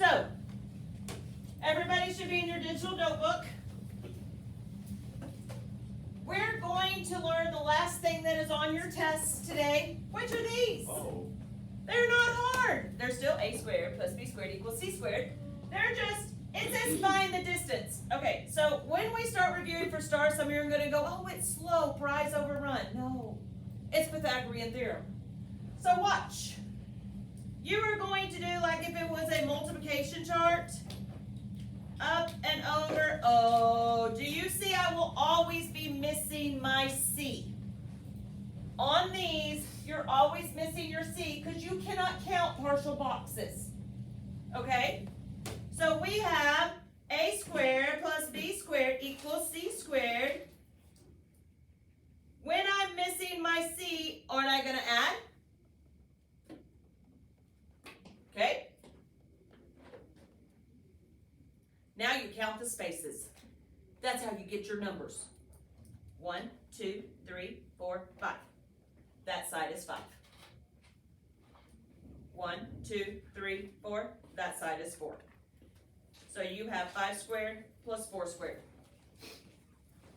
So, everybody should be in your digital notebook. We're going to learn the last thing that is on your test today. Which are these? Oh. They're not hard. They're still a squared plus b squared equals c squared. They're just, it says find the distance. Okay, so when we start reviewing for stars, some of you are going to go, oh, it's slow, prize overrun. No, it's Pythagorean theorem. So watch. You are going to do like if it was a multiplication chart. Up and over. Oh, do you see I will always be missing my C? On these, you're always missing your C because you cannot count partial boxes. Okay? So we have a squared plus b squared equals c squared. When I'm missing my C, aren't I going to add? Okay? Now you count the spaces. That's how you get your numbers. 1, 2, 3, 4, 5. That side is 5. 1, 2, 3, 4. That side is 4. So you have 5 squared plus 4 squared.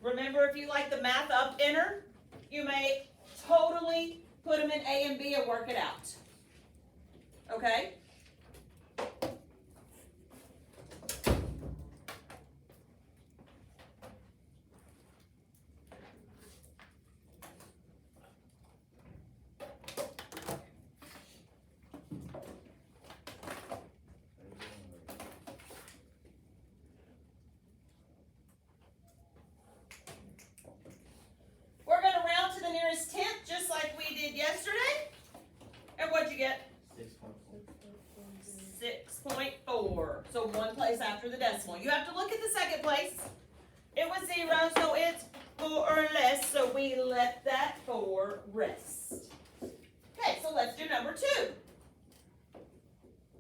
Remember, if you like the math up inner, you may totally put them in A and B and work it out. Okay? We're going to round to the nearest tenth, just like we did yesterday. And what'd you get? 6.4. So one place after the decimal. You have to look at the second place. It was 0, so it's 4 or less, so we let that 4 rest. Okay, so let's do number 2.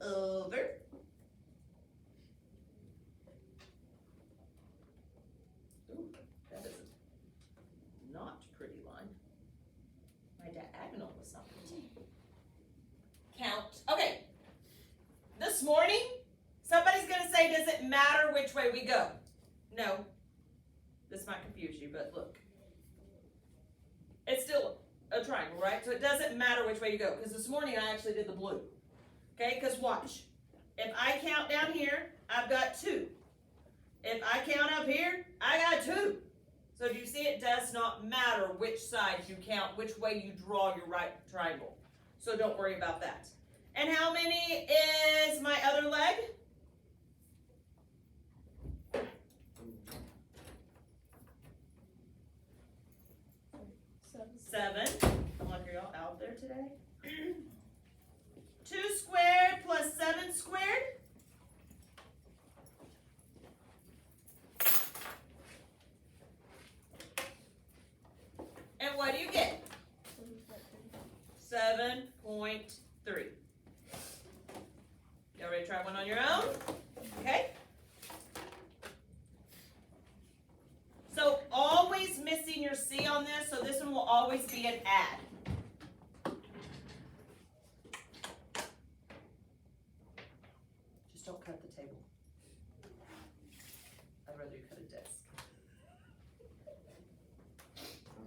Over. Ooh, that is a not pretty line. My diagonal was not pretty. Count. Okay. This morning, somebody's going to say, does it matter which way we go? No. This might confuse you, but look. It's still a triangle, right? So it doesn't matter which way you go. Because this morning, I actually did the blue. Okay, because watch. If I count down here, I've got 2. If I count up here, I got 2. So do you see it does not matter which side you count, which way you draw your right triangle. So don't worry about that. And how many is my other leg? 7. I'm like, are y'all out there today? 2 squared plus 7 squared. And what do you get? 7.3. Y'all ready to try one on your own? Okay. So always missing your C on this, so this one will always be an add. Just don't cut the table. I'd rather you cut a desk.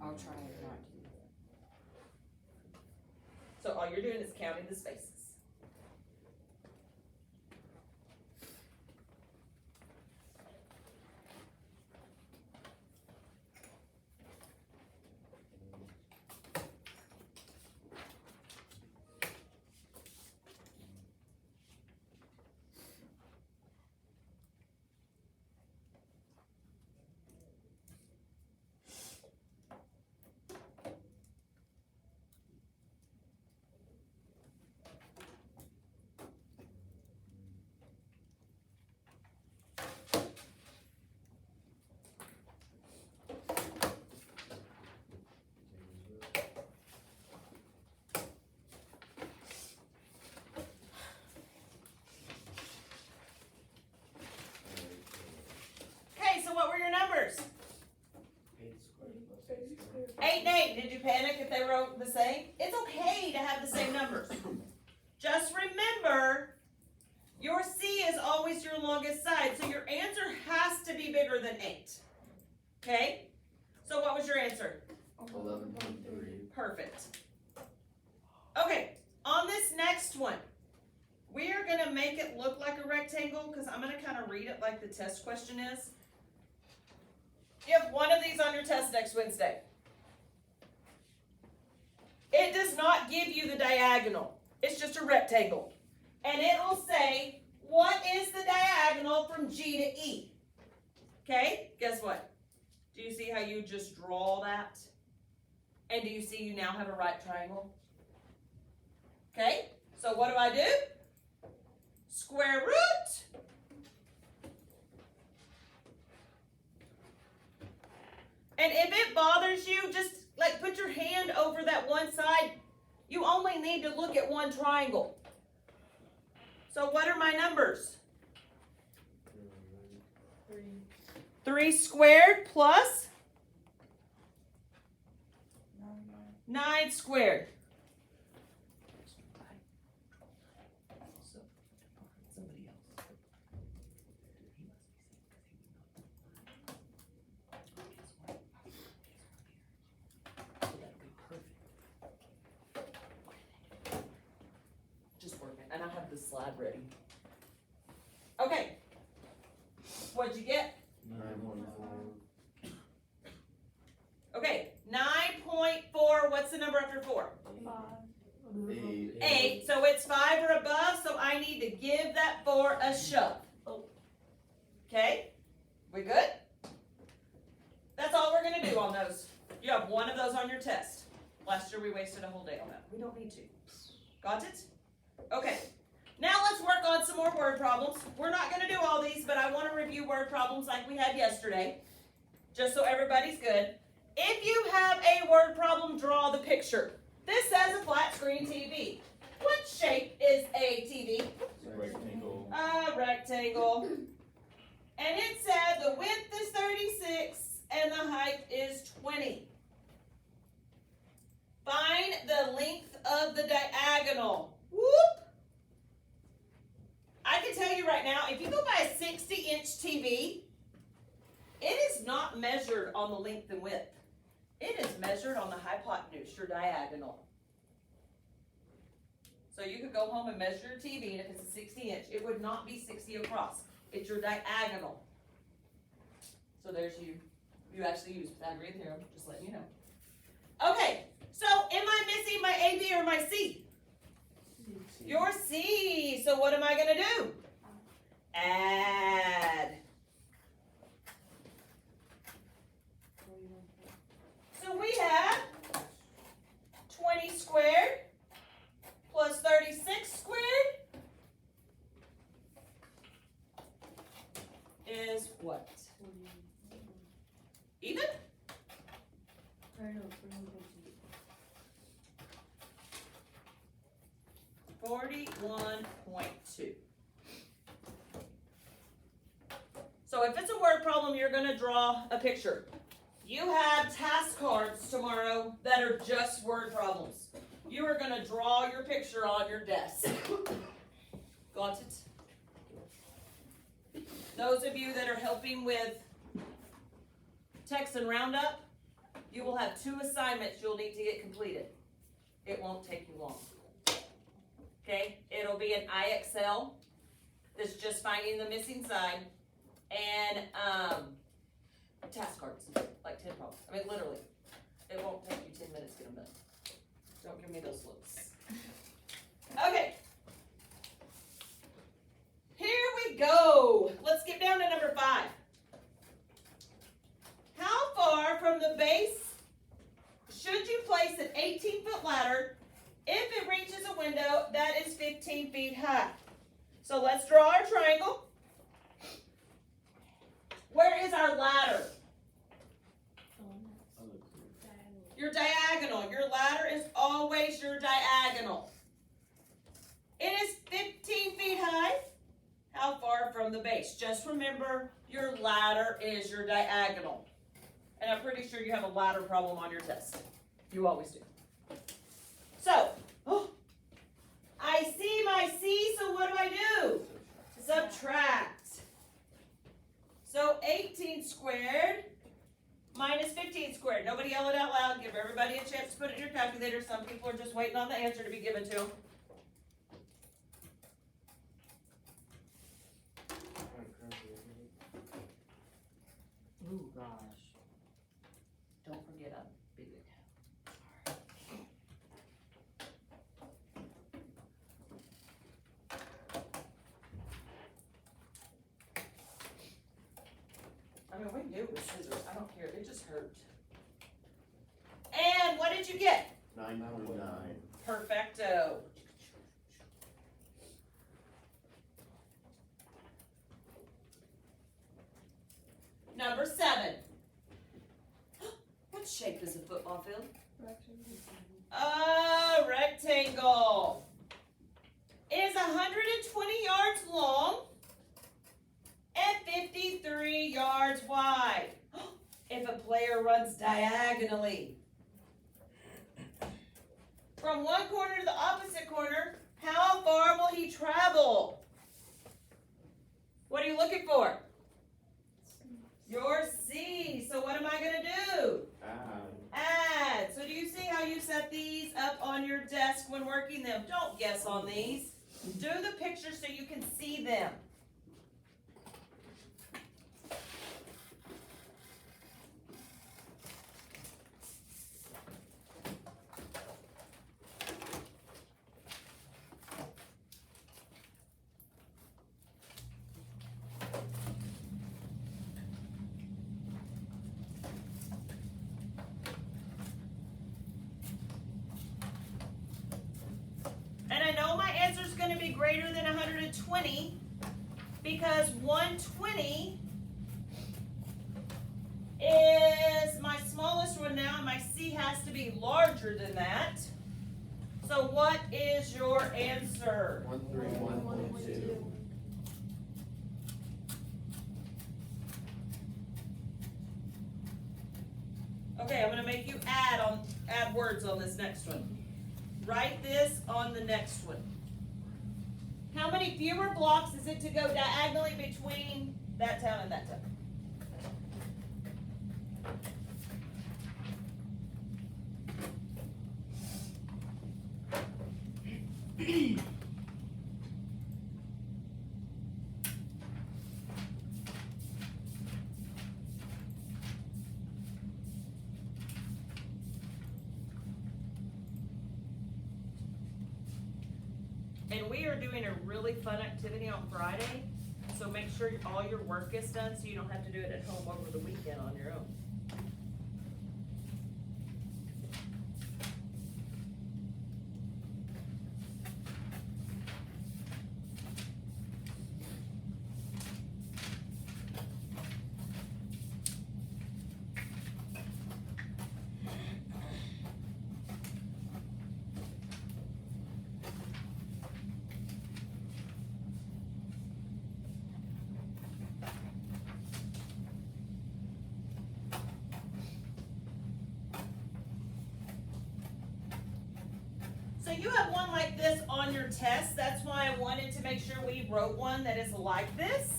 I'll try not to do that. So all you're doing is counting the spaces. What were your numbers? 8 and 8. Did you panic if they were the same? It's okay to have the same numbers. Just remember, your C is shorter than 8. Okay? So what was your answer? 11.3. Perfect. Okay, on this next one, we are going to make it look like a rectangle because I'm going to kind of read it like the test question is. You have one of these on your test next Wednesday. It does not give you the diagonal. It's just a rectangle. And it will say, what is the diagonal from G to E? Okay, guess what? Do you see how you just draw that? And do you see you now have a right triangle? Okay, so what do? Square root. And if it bothers you, just like put your hand over that one side. You only need to look at one triangle. So what are my numbers? 3 squared plus 9 squared. Just working, and I have the slide ready. Okay. What'd you get? 9.4. Okay, 9.4, what's the number after 4? 8, so it's 5 or above, so I need to give that 4 a shove. Okay, we good? That's all we're going to do on those. You have one of those on your test. Last year we wasted a whole day on that. We don't need to. Got it? Okay, now let's work on some more word problems. We're not going to do all these, but I want to review word problems like we had yesterday, just so everybody's good. If you have a word problem, draw the picture. This says a flat screen TV. What shape is a TV? Rectangle. A rectangle. And it said the width is 36 and the height is 20. Find the length of the diagonal. Whoop! I can tell you right now, if you go buy a 60-inch TV, it is not measured on the length and width. It is measured on the hypotenuse, your diagonal. So you could go home and measure your TV, and if it's a 60-inch, it would not be 60 across. It's your diagonal. So there's you. You actually use Pythagorean theorem, just letting you know. Okay, so am I missing my A, B, or my C? Your C. So what am I going to do? Add. So we have 20 squared plus 36 squared is what? Even? 41.2. So if it's a word problem, you're going to draw a picture. You have task cards tomorrow that are just word problems. You are going to draw your picture on your desk. Got it? Those of you that are helping with text and roundup, you will have 2 assignments you'll need to get completed. It won't take you long. Okay? It'll be an IXL that's just finding the missing side, and task cards, like 10 problems. I mean, literally, it won't take you 10 minutes to get them done. Don't give me those looks. Okay. Here we go. Let's get down to number 5. How far from the base should you place an 18-foot ladder if it reaches a window that is 15 feet high? So let's draw our triangle. Where is our ladder? Your diagonal. Your ladder is always your diagonal. It is 15 feet high. How far from the base? Just remember, your ladder is your diagonal. And I'm pretty sure you have a ladder problem on your test. You always do. So, I see my C, so what do? Subtract. So 18 squared everybody yell it out loud. Give everybody a chance to put it in your calculator. Some people are just waiting on the answer to be given to them. Ooh, gosh. Don't forget a big account. I mean, we can do it with scissors. I don't care. It just hurt. And what did you get? 9.9. Perfecto. Number 7. What shape is a football field? A rectangle. Is 120 yards long and 53 yards wide. If a player runs diagonally from one corner to the opposite corner, how far will he travel? What are you looking for? Your C. So what am I going to do? Add. So do you see how you set these up on your desk when working them? Don't guess on these. Do the pictures so you can see them. And I know my answer is going to be greater than 120 because 120 is my smallest one now, and my C has to be larger than that. So what is your answer? 131.2. Okay, I'm going to make you add words on this next one. Write this on the next one. How many fewer blocks is it to go diagonally between that town and that town? And we are doing a really fun activity on Friday, so make sure all your work gets done so you don't have to do it at home over the weekend on your own. So you have one like this on your test. That's why I wanted to make sure we wrote one that is like this.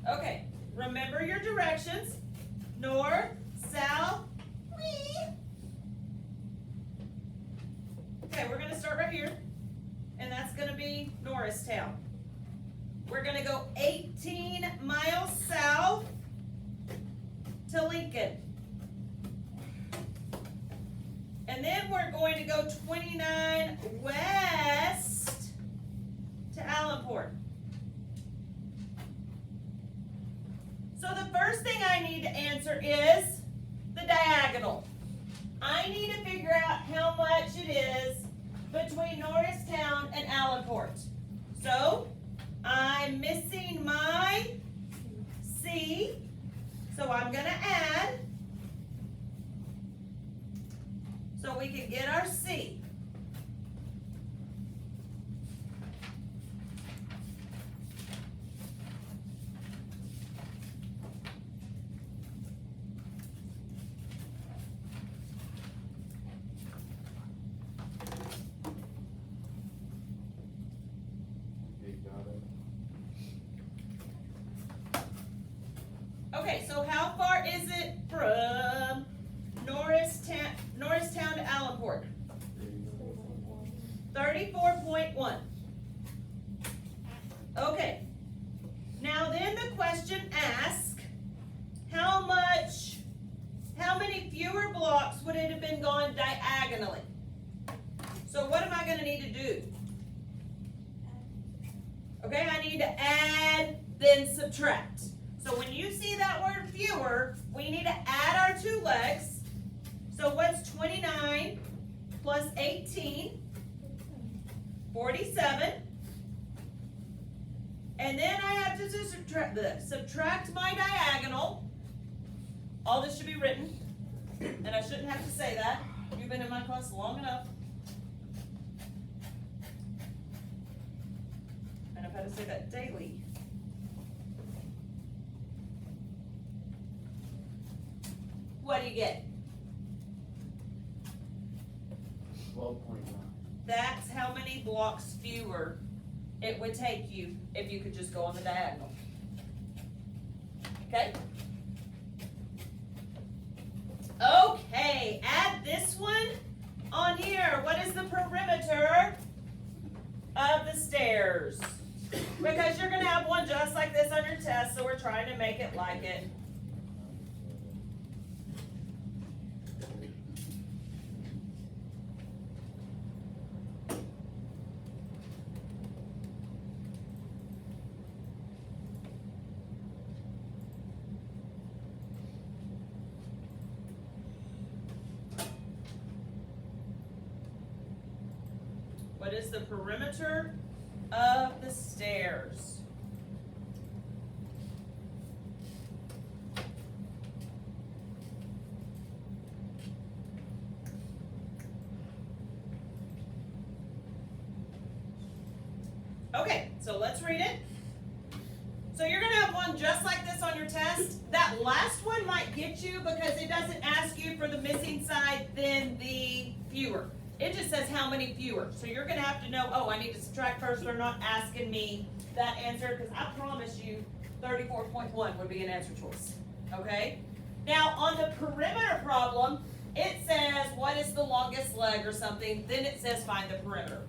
Okay, remember your directions. North, south, wee. Okay, we're gonna start right here. And that's going to be Norristown. We're going to go 18 miles south to Lincoln. And then we're going to go 29 west to Allenport. So the first thing I need to answer is the diagonal. I need to figure out how much it is between Norristown and Allenport. So I'm missing my C, so I'm going to add so we can get our C. Okay, so how far is it from Norristown to Allenport? 34.1. Okay. Now then the question asks, how many fewer blocks would it have been gone diagonally? So what am I going to need to do? Okay, I need to add, then subtract. So when you see that word fewer, we need to add our two legs. So what's 29 plus 18? 47. And then I have to subtract my diagonal. All this should be written. And I shouldn't have to say that. You've been in my class long enough. And I've had to say that daily. What do you get? 12.1. That's how many blocks fewer it would take you if you could just go on the diagonal. Okay? Okay, add this one on here. What is the perimeter of the stairs? Because you're going to have one just like this on your test, so we're trying to make it like it. What is the perimeter of the stairs? Okay, so let's read it. So you're going to have one just like this on your test. That last one might get you because it doesn't ask you for the missing side, then the fewer. It just says how many fewer. So you're going to have to know, oh, I need to subtract first. They're not asking me that answer because I promise you 34.1 would be an answer choice. Okay? Now, on the perimeter problem, it says what is the longest leg or something. Then it says find the perimeter.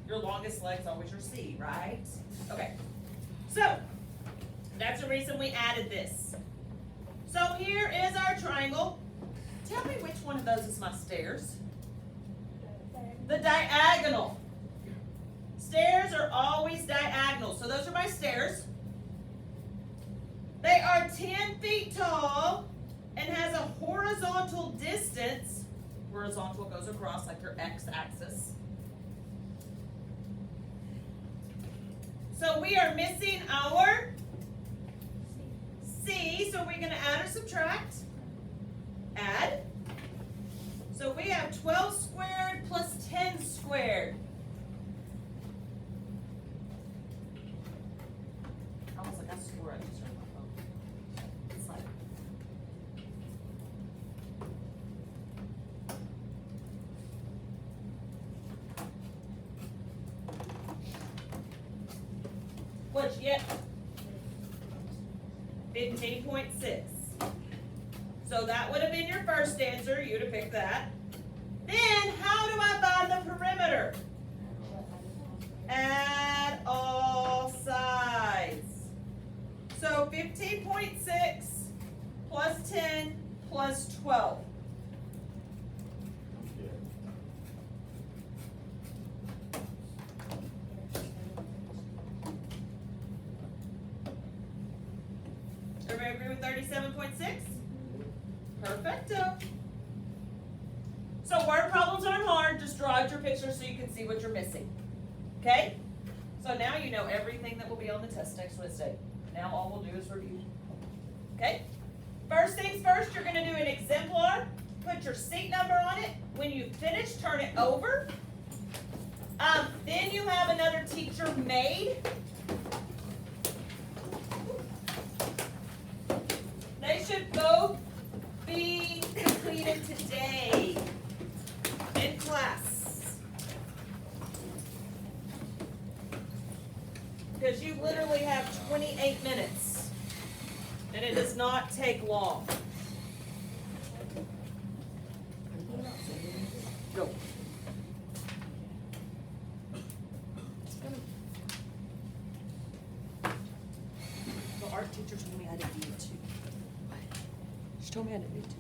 Your longest leg is always your C, right? Okay. So, that's the reason we added this. So here is our triangle. Tell me which one of those is my stairs. The diagonal. Stairs are always diagonal. So those are my stairs. They are 10 feet tall and has a horizontal distance. Horizontal goes across like your x-axis. So we are missing our C. So we're going to add or subtract. Add. So we have 12 squared plus 10 squared. I was like, I swore I just heard my phone. It's like, what'd you get? 15.6. So that would have been your first answer. You'd have picked that. Then, how do I find the perimeter? Add all sides. So 15.6 plus 10 plus 12. Everybody agree with 37.6? Perfecto. So word problems aren't hard. Just draw out your picture so you can see what you're missing. Okay? So now you know everything that will be on the test next Wednesday. Now all we'll do is review. Okay? First things first, you're going to do an exemplar. Put your seat number on it. When you finish, turn it over. Then you have another teacher made. They should both be completed today in class. Because you literally have 28 minutes And it does not take long. Go. The art teacher told me I didn't need to. She told me I didn't need to.